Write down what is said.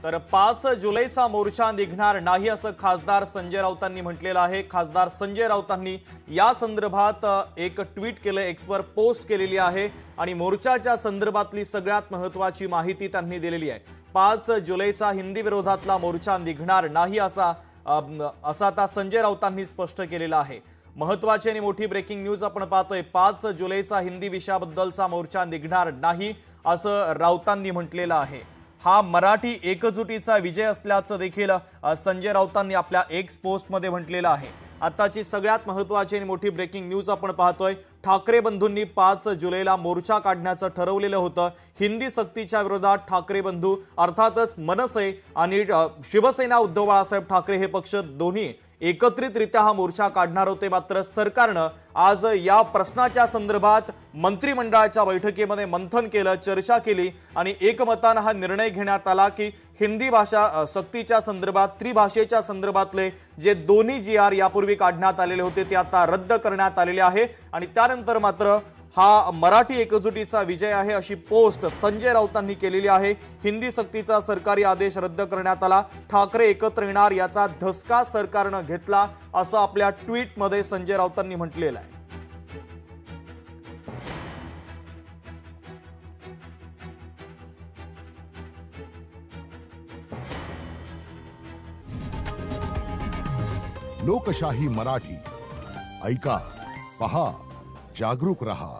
तर 5 जुलैचा मोर्चा निघणार नाही असं खासदार संजय राऊतांनी म्हटलेलं आहे। खासदार संजय राऊतांनी या संदर्भात एक ट्विट केलं, एक्सवर पोस्ट केलेली आहे आणि मोर्चाच्या संदर्भातली सगळ्यात महत्त्वाची माहिती त्यांनी दिलेली आहे। 5 जुलैचा हिंदी विरोधातला मोर्चा निघणार नाही असा आता संजय राऊतांनी स्पष्ट केलेला आहे। महत्त्वाची आणि मोठी ब्रेकिंग न्यूज आपण पाहतोय। 5 जुलैचा हिंदी विषयाबद्दलचा मोर्चा निघणार नाही असं राऊतांनी म्हटलेलं आहे। हा मराठी एकजुटीचा विजय असल्याचं देखील संजय राऊतांनी आपल्या एक्स पोस्टमध्ये म्हटलेलं आहे। आताची सगळ्यात महत्त्वाची आणि मोठी ब्रेकिंग न्यूज आपण पाहतोय। ठाकरे बंधूंनी 5 जुलैला मोर्चा काढण्याचं ठरवलेलं होतं। हिंदी सक्तीच्या विरोधात ठाकरे बंधू अर्थातच मनसे आणि शिवसेना उद्धव बाळासाहेब ठाकरे हे पक्ष दोन्ही एकत्रितरित्या हा मोर्चा काढणार होते। मात्र सरकारनं आज या प्रश्नाच्या संदर्भात मंत्रिमंडळाच्या बैठकीमध्ये मंथन केलं, चर्चा केली आणि एकमताने हा निर्णय घेण्यात आला की हिंदी भाषा सक्तीच्या संदर्भात त्रिभाषेच्या संदर्भातले जे दोन्ही GR यापूर्वी काढण्यात आलेले होते ते आता रद्द करण्यात आलेले आहे आणि त्यानंतर मात्र हा मराठी एकजुटीचा विजय आहे अशी पोस्ट संजय राऊतांनी केलेली आहे। हिंदी सक्तीचा सरकारी आदेश रद्द करण्यात आला, ठाकरे एकत्र येणार याचा धसका सरकारनं घेतला असं आपल्या ट्विटमध्ये संजय राऊतांनी म्हटलेलं आहे। लोकशाही मराठी ऐका, पहा, जागरूक रहा।